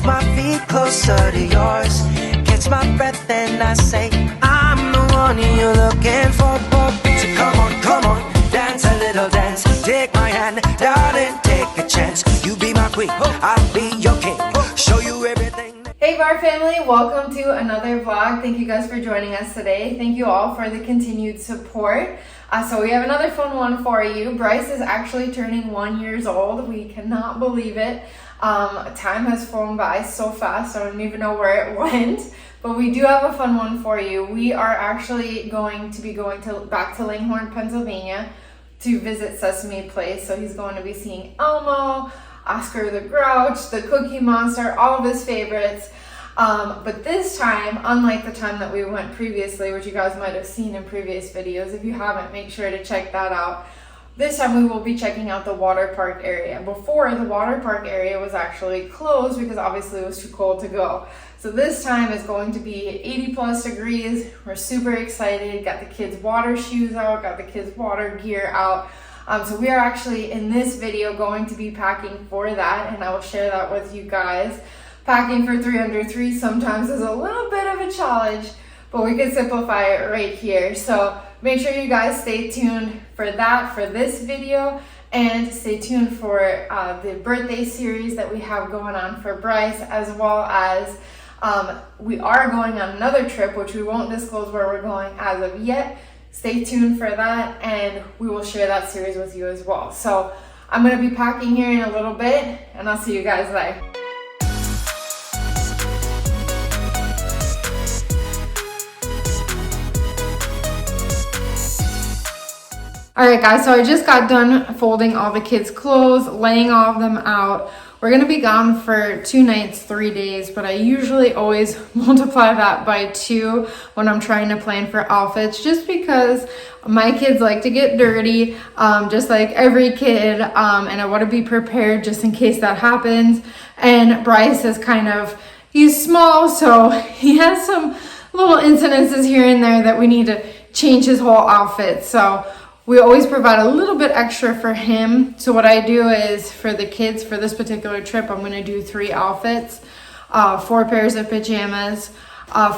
my feet closer to yours. Catch my breath and I say, I'm the one you're looking for. So come on, dance a little dance. Take my hand, darling, take a chance. You be my queen, I'll be your king. Show you everything. Hey Bar family, welcome to another vlog. Thank you guys for joining us today. Thank you all for the continued support. So we have another fun one for you. Bryce is actually turning 1 year old. We cannot believe it. Time has flown by so fast, I don't even know where it went. But we do have a fun one for you. We are actually going to be going back to Langhorne, Pennsylvania to visit Sesame Place. So he's going to be seeing Elmo, Oscar the Grouch, the Cookie Monster, all of his favorites. But this time, unlike the time that we went previously, which you guys might have seen in previous videos, if you haven't, make sure to check that out. This time we will be checking out the water park area. Before, the water park area was actually closed because obviously it was too cold to go. So this time is going to be 80 plus degrees. We're super excited. Got the kids' water shoes out, got the kids' water gear out. So we are actually in this video going to be packing for that, and I will share that with you guys. Packing for 3 under 3 sometimes is a little bit of a challenge, but we can simplify it right here. So make sure you guys stay tuned for that, for this video, and stay tuned for the birthday series that we have going on for Bryce, as well as we are going on another trip, which we won't disclose where we're going as of yet. Stay tuned for that, and we will share that series with you as well. So I'm going to be packing here in a little bit, and I'll see you guys there. Alright guys, so I just got done folding all the kids' clothes, laying all of them out. We're going to be gone for 2 nights, 3 days, but I usually always multiply that by 2 when I'm trying to plan for outfits, just because my kids like to get dirty, just like every kid, and I want to be prepared just in case that happens. And Bryce is he's small, so he has some little incidences here and there that we need to change his whole outfit. So we always provide a little bit extra for him. So what I do is for the kids, for this particular trip, I'm gonna do 3 outfits, 4 pairs of pajamas.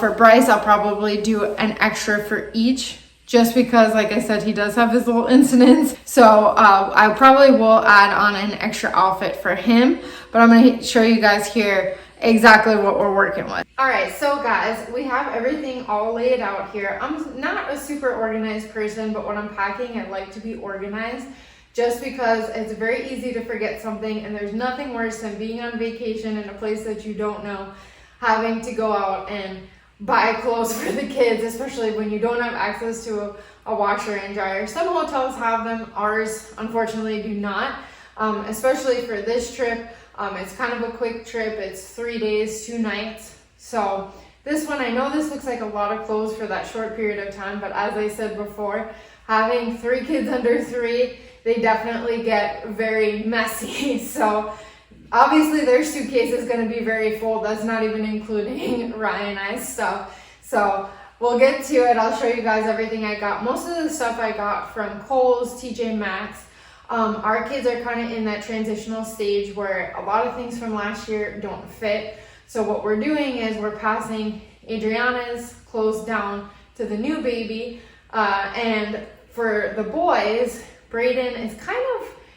For Bryce, I'll probably do an extra for each, just because, like I said, he does have his little incidents. So I probably will add on an extra outfit for him, but I'm gonna show you guys here exactly what we're working with. All right, so guys, we have everything all laid out here. I'm not a super organized person, but when I'm packing, I like to be organized, just because it's very easy to forget something, and there's nothing worse than being on vacation in a place that you don't know, having to go out and buy clothes for the kids, especially when you don't have access to a washer and dryer. Some hotels have them, ours unfortunately do not, especially for this trip. It's kind of a quick trip. It's 3 days, 2 nights. So this one, I know this looks like a lot of clothes for that short period of time, but as I said before, having 3 kids under 3, they definitely get very messy. So obviously their suitcase is going to be very full. That's not even including Ryan and I's stuff. So we'll get to it. I'll show you guys everything I got. Most of the stuff I got from Kohl's, TJ Maxx. Our kids are kind of in that transitional stage where a lot of things from last year don't fit. So what we're doing is we're passing Adriana's clothes down to the new baby. And for the boys, Brayden is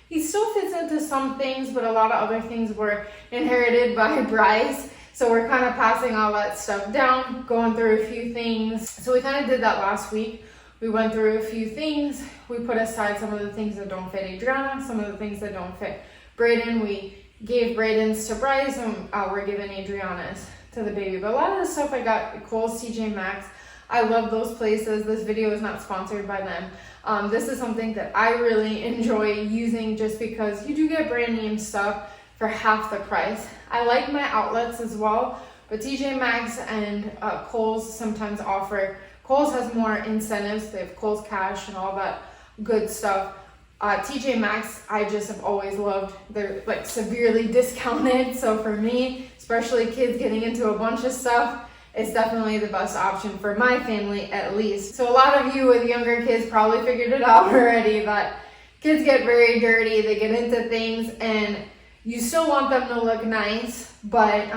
he still fits into some things, but a lot of other things were inherited by Bryce. So we're kind of passing all that stuff down, going through a few things. So we kind of did that last week. We went through a few things. We put aside some of the things that don't fit Adriana, some of the things that don't fit Brayden. We gave Brayden's to Bryce, and we're giving Adriana's to the baby. But a lot of the stuff I got at Kohl's, TJ Maxx. I love those places. This video is not sponsored by them. This is something that I really enjoy using, just because you do get brand name stuff for half the price. I like my outlets as well, but TJ Maxx and Kohl's sometimes offer. Kohl's has more incentives. They have Kohl's Cash and all that good stuff. TJ Maxx, I just have always loved. They're severely discounted. So for me, especially kids getting into a bunch of stuff, it's definitely the best option for my family, at least. So a lot of you with younger kids probably figured it out already, that kids get very dirty. They get into things, and You still want them to look nice, but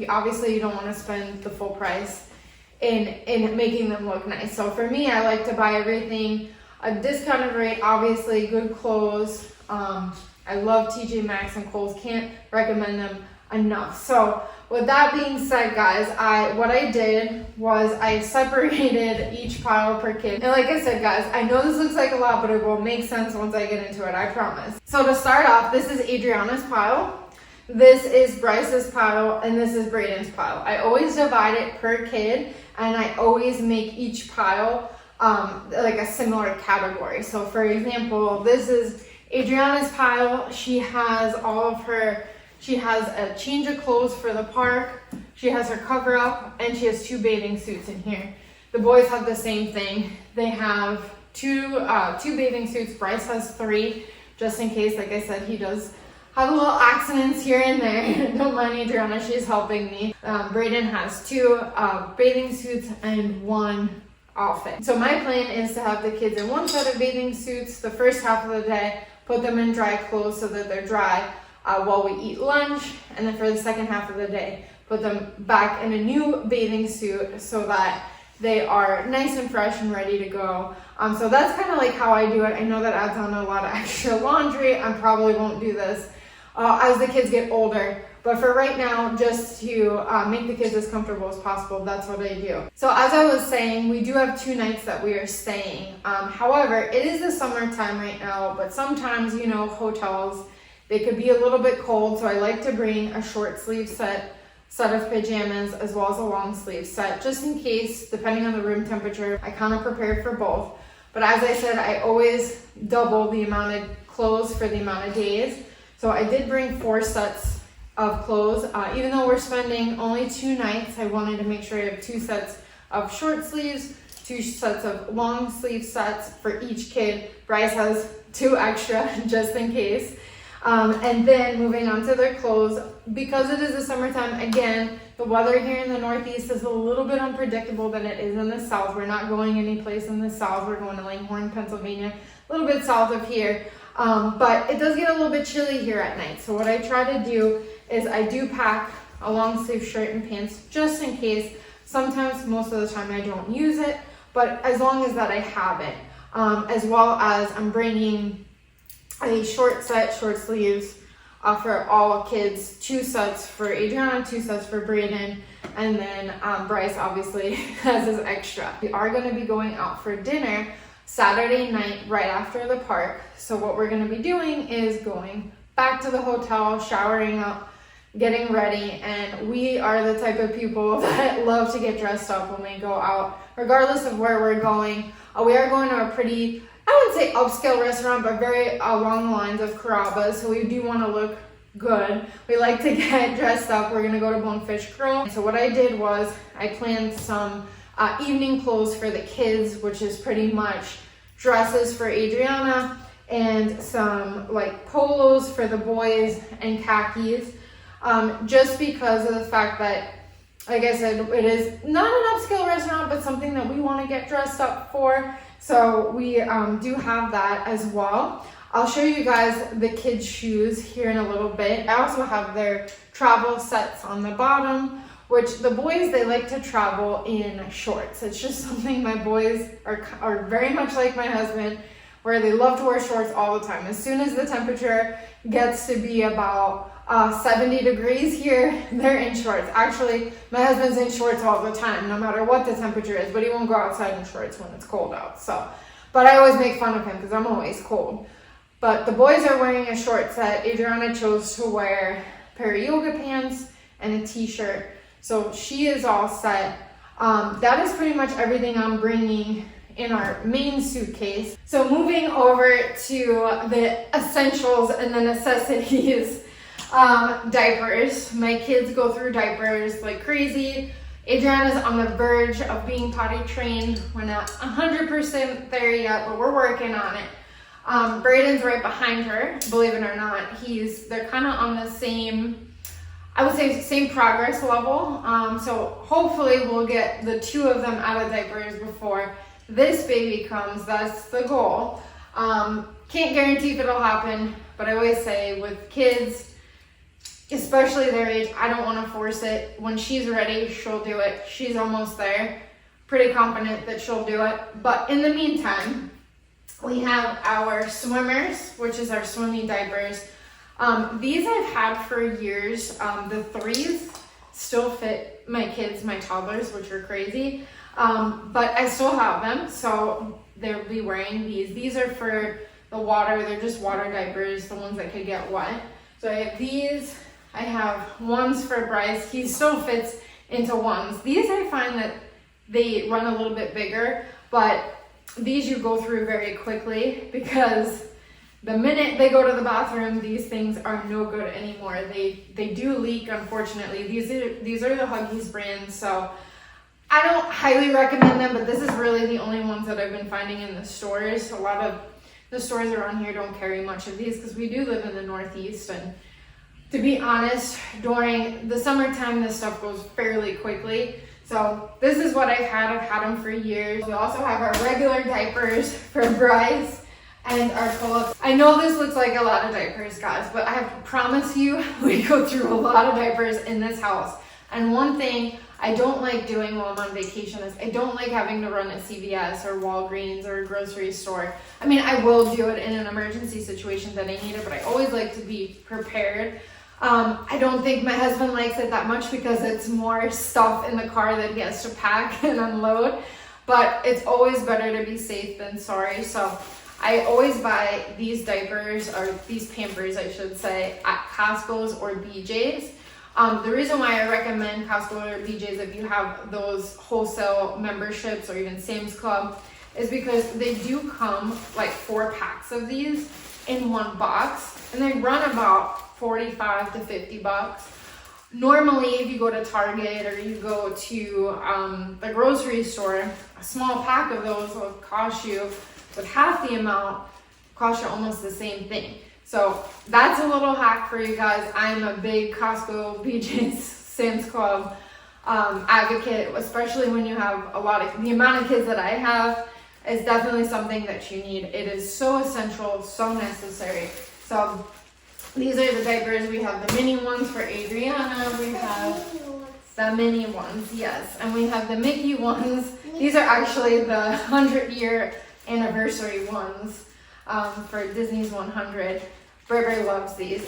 obviously you don't want to spend the full price in making them look nice. So for me, I like to buy everything a discounted rate, obviously good clothes. I love TJ Maxx and Kohl's, can't recommend them enough. So with that being said, guys, what I did was I separated each pile per kid. And like I said, guys, I know this looks like a lot, but it will make sense once I get into it, I promise. So to start off, this is Adriana's pile, this is Bryce's pile, and this is Braden's pile. I always divide it per kid, and I always make each pile like a similar category. So for example, this is Adriana's pile. She has a change of clothes for the park, she has her cover up, and she has 2 bathing suits in here. The boys have the same thing. They have two bathing suits. Bryce has 3, just in case, like I said, he does have a little accidents here and there. Don't mind Adriana, she's helping me. Braden has 2 bathing suits and 1 outfit. So my plan is to have the kids in 1 set of bathing suits the first half of the day, put them in dry clothes so that they're dry while we eat lunch, and then for the second half of the day, put them back in a new bathing suit so that they are nice and fresh and ready to go. So that's kind of like how I do it. I know that adds on a lot of extra laundry. I probably won't do this as the kids get older, but for right now, just to make the kids as comfortable as possible, that's what I do. So as I was saying, we do have 2 nights that we are staying. However, it is the summertime right now, but sometimes, you know, hotels, they could be a little bit cold, so I like to bring a short sleeve set of pajamas as well as a long sleeve set, just in case, depending on the room temperature. I kind of prepared for both. But as I said, I always double the amount of clothes for the amount of days. So I did bring 4 sets of clothes. Even though we're spending only 2 nights, I wanted to make sure I have 2 sets of short sleeves, 2 sets of long sleeve sets for each kid. Bryce has 2 extra just in case. And then moving on to their clothes, because it is the summertime, again, the weather here in the Northeast is a little bit unpredictable than it is in the South. We're not going any place in the South. We're going to Langhorne, Pennsylvania, a little bit south of here. But it does get a little bit chilly here at night. So what I try to do is I do pack a long sleeve shirt and pants just in case. Sometimes, most of the time, I don't use it, but as long as that I have it. As well as I'm bringing a short sleeves for all kids, 2 sets for Adriana, 2 sets for Braden, and then Bryce obviously has his extra. We are going to be going out for dinner Saturday night right after the park. So what we're going to be doing is going back to the hotel, showering up, getting ready, and we are the type of people that love to get dressed up when we go out, regardless of where we're going. We are going to a pretty, I wouldn't say upscale restaurant, but very along the lines of Carrabba's, so we do want to look good. We like to get dressed up. We're going to go to Bonefish Grill. So what I did was I planned some evening clothes for the kids, which is pretty much dresses for Adriana and some like polos for the boys and khakis, just because of the fact that, like I said, it is not an upscale restaurant, but something that we want to get dressed up for. So we do have that as well. I'll show you guys the kids' shoes here in a little bit. I also have their travel sets on the bottom, which the boys, they like to travel in shorts. It's just something my boys are very much like my husband, where they love to wear shorts all the time. As soon as the temperature gets to be about 70 degrees here, they're in shorts. Actually, my husband's in shorts all the time, no matter what the temperature is, but he won't go outside in shorts when it's cold out. So, but I always make fun of him because I'm always cold. But the boys are wearing a short set. Adriana chose to wear a pair of yoga pants and a t-shirt. So she is all set. That is pretty much everything I'm bringing in our main suitcase. So moving over to the essentials and the necessities. Diapers. My kids go through diapers like crazy. Adriana's on the verge of being potty trained. We're not 100% there yet, but we're working on it. Braden's right behind her, believe it or not. They're kind of on the same, I would say, same progress level. So hopefully we'll get the 2 of them out of diapers before this baby comes. That's the goal. Can't guarantee if it'll happen, but I always say with kids, especially their age, I don't want to force it. When she's ready, she'll do it. She's almost there. Pretty confident that she'll do it. But in the meantime, we have our swimmers, which is our swimmy diapers. These I've had for years. The 3s still fit my kids, my toddlers, which are crazy. But I still have them, so they'll be wearing these. These are for the water. They're just water diapers, the ones that could get wet. So I have these. I have ones for Bryce. He still fits into ones. These I find that they run a little bit bigger, but these you go through very quickly because the minute they go to the bathroom, these things are no good anymore. They do leak, unfortunately. These are the Huggies brand, so I don't highly recommend them, but this is really the only ones that I've been finding in the stores. A lot of the stores around here don't carry much of these because we do live in the Northeast, and to be honest, during the summertime, this stuff goes fairly quickly. So this is what I've had them for years. We also have our regular diapers for Bryce and our pull-ups. I know this looks like a lot of diapers, guys, but I have to promise you, we go through a lot of diapers in this house. And one thing I don't like doing while I'm on vacation is I don't like having to run a CVS or Walgreens or a grocery store. I mean, I will do it in an emergency situation that I need it, but I always like to be prepared. I don't think my husband likes it that much because it's more stuff in the car that he has to pack and unload, but it's always better to be safe than sorry. So I always buy these diapers, or these Pampers I should say, at Costco's or BJ's. The reason why I recommend Costco or BJ's if you have those wholesale memberships or even Sam's Club is because they do come like 4 packs of these in one box, and they run about $45 to $50. Normally, if you go to Target or you go to the grocery store, a small pack of those will cost you, with half the amount, cost you almost the same thing. So that's a little hack for you guys. I'm a big Costco, BJ's, Sam's Club advocate, especially when you have the amount of kids that I have is definitely something that you need. It is so essential, so necessary. So these are the diapers. We have the mini ones for Adriana. We have the mini ones, yes. And we have the Mickey ones. These are actually the 100-year anniversary ones for Disney's 100. Bray loves these.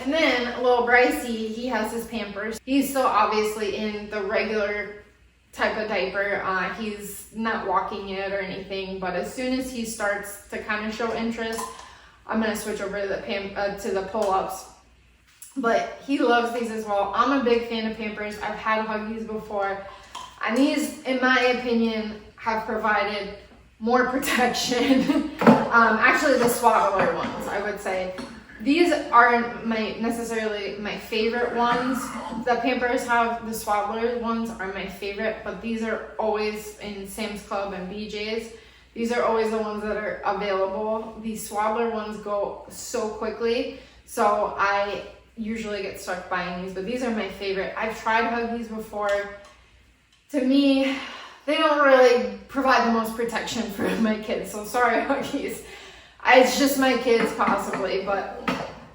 And then little Brycey, he has his Pampers. He's still obviously in the regular type of diaper. He's not walking yet or anything, but as soon as he starts to kind of show interest, I'm gonna switch over to the pull-ups. But he loves these as well. I'm a big fan of Pampers. I've had Huggies before, and these, in my opinion, have provided more protection. Actually, the swaddler ones, I would say. These aren't necessarily my favorite ones. The Pampers have, the swaddler ones are my favorite, but these are always in Sam's Club and BJ's. These are always the ones that are available. These swaddler ones go so quickly, so I usually get stuck buying these, but these are my favorite. I've tried Huggies before. To me, they don't really provide the most protection for my kids, so sorry Huggies. It's just my kids possibly, but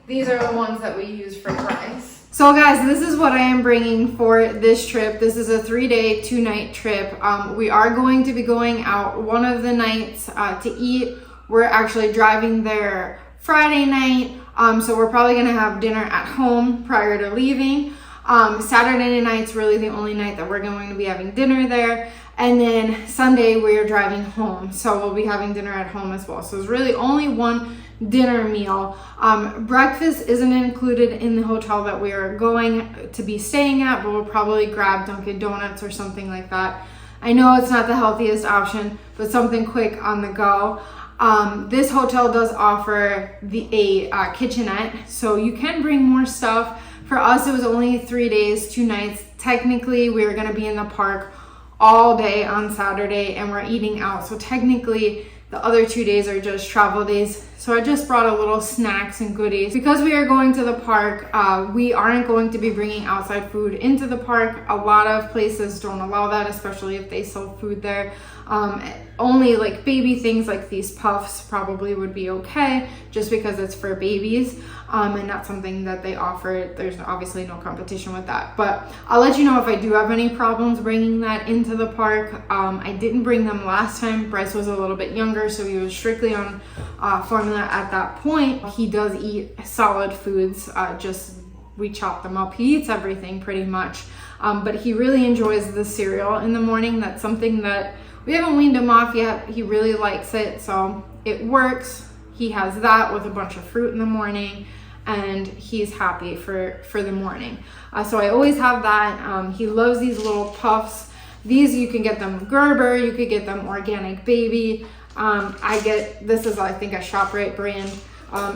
these are the ones that we use for Bryce. So guys, this is what I am bringing for this trip. This is a 3-day, 2-night trip. We are going to be going out one of the nights to eat. We're actually driving there Friday night, so we're probably gonna have dinner at home prior to leaving. Saturday night's really the only night that we're going to be having dinner there. And then Sunday we are driving home, so we'll be having dinner at home as well. So it's really only one dinner meal. Breakfast isn't included in the hotel that we are going to be staying at, but we'll probably grab Dunkin' Donuts or something like that. I know it's not the healthiest option, but something quick on the go. This hotel does offer a kitchenette, so you can bring more stuff. For us, it was only 3 days, 2 nights. Technically, we are going to be in the park all day on Saturday, and we're eating out. So technically, the other 2 days are just travel days. So I just brought a little snacks and goodies. Because we are going to the park, we aren't going to be bringing outside food into the park. A lot of places don't allow that, especially if they sell food there. Only like baby things like these puffs probably would be okay, just because it's for babies and not something that they offer. There's obviously no competition with that, but I'll let you know if I do have any problems bringing that into the park. I didn't bring them last time. Bryce was a little bit younger, so he was strictly on formula at that point. He does eat solid foods, just we chop them up. He eats everything pretty much, but he really enjoys the cereal in the morning. That's something that we haven't weaned him off yet. He really likes it, so it works. He has that with a bunch of fruit in the morning, and he's happy for the morning. So I always have that. He loves these little puffs. These, you can get them Gerber, you could get them Organic Baby. This is I think a ShopRite brand.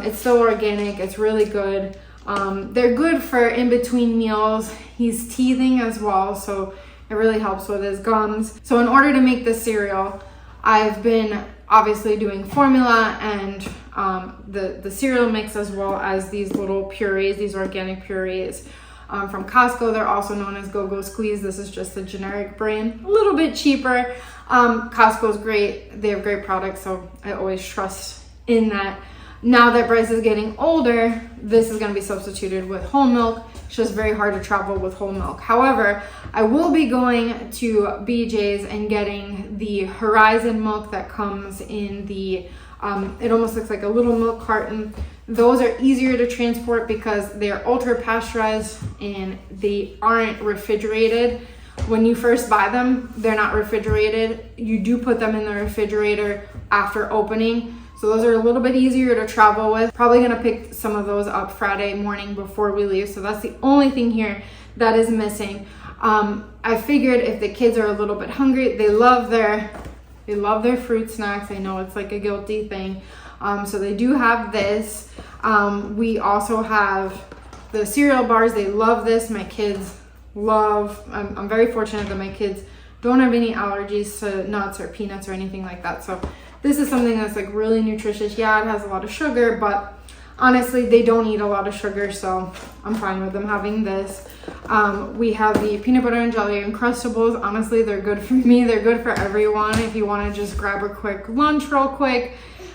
It's still organic, it's really good. They're good for in between meals. He's teething as well, so it really helps with his gums. So in order to make this cereal, I've been obviously doing formula and the cereal mix, as well as these little purees, these organic purees from Costco. They're also known as Go-Go Squeeze. This is just a generic brand, a little bit cheaper. Costco's great. They have great products, so I always trust in that. Now that Bryce is getting older, this is going to be substituted with whole milk. It's just very hard to travel with whole milk. However, I will be going to BJ's and getting the Horizon milk that comes in the, it almost looks like a little milk carton. Those are easier to transport because they're ultra pasteurized and they aren't refrigerated. When you first buy them, they're not refrigerated. You do put them in the refrigerator after opening. So those are a little bit easier to travel with. Probably gonna pick some of those up Friday morning before we leave. So that's the only thing here that is missing. I figured if the kids are a little bit hungry, they love their fruit snacks. I know it's like a guilty thing. So they do have this. We also have the cereal bars. They love this. My kids love, I'm very fortunate that my kids don't have any allergies to nuts or peanuts or anything like that. So this is something that's like really nutritious. Yeah, it has a lot of sugar, but honestly, they don't eat a lot of sugar, so I'm fine with them having this. We have the peanut butter and jelly Uncrustables. Honestly, they're good for me. They're good for everyone. If you want to just grab a quick lunch real quick.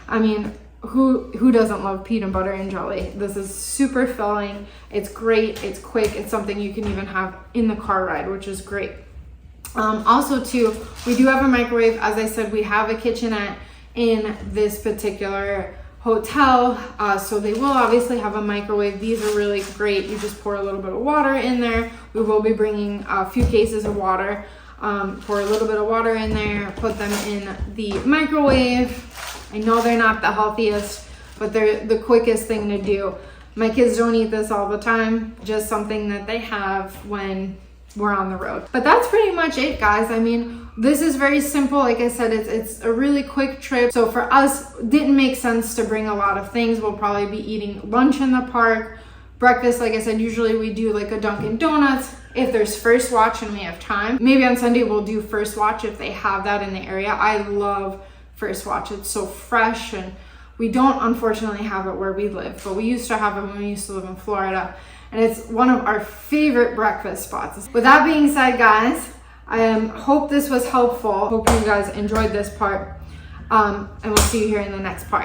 I mean, who doesn't love peanut butter and jelly? This is super filling. It's great. It's quick. It's something you can even have in the car ride, which is great. Also too, we do have a microwave. As I said, we have a kitchenette in this particular hotel, so they will obviously have a microwave. These are really great. You just pour a little bit of water in there. We will be bringing a few cases of water. Pour a little bit of water in there, put them in the microwave. I know they're not the healthiest, but they're the quickest thing to do. My kids don't eat this all the time, just something that they have when we're on the road. But that's pretty much it, guys. I mean, this is very simple. Like I said, it's a really quick trip. So for us, didn't make sense to bring a lot of things. We'll probably be eating lunch in the park. Breakfast, like I said, usually we do like a Dunkin' Donuts. If there's First Watch and we have time, maybe on Sunday we'll do First Watch if they have that in the area. I love First Watch. It's so fresh, and we don't unfortunately have it where we live, but we used to have it when we used to live in Florida. And it's one of our favorite breakfast spots. With that being said, guys, I hope this was helpful. Hope you guys enjoyed this part. And we'll see you here in the next part.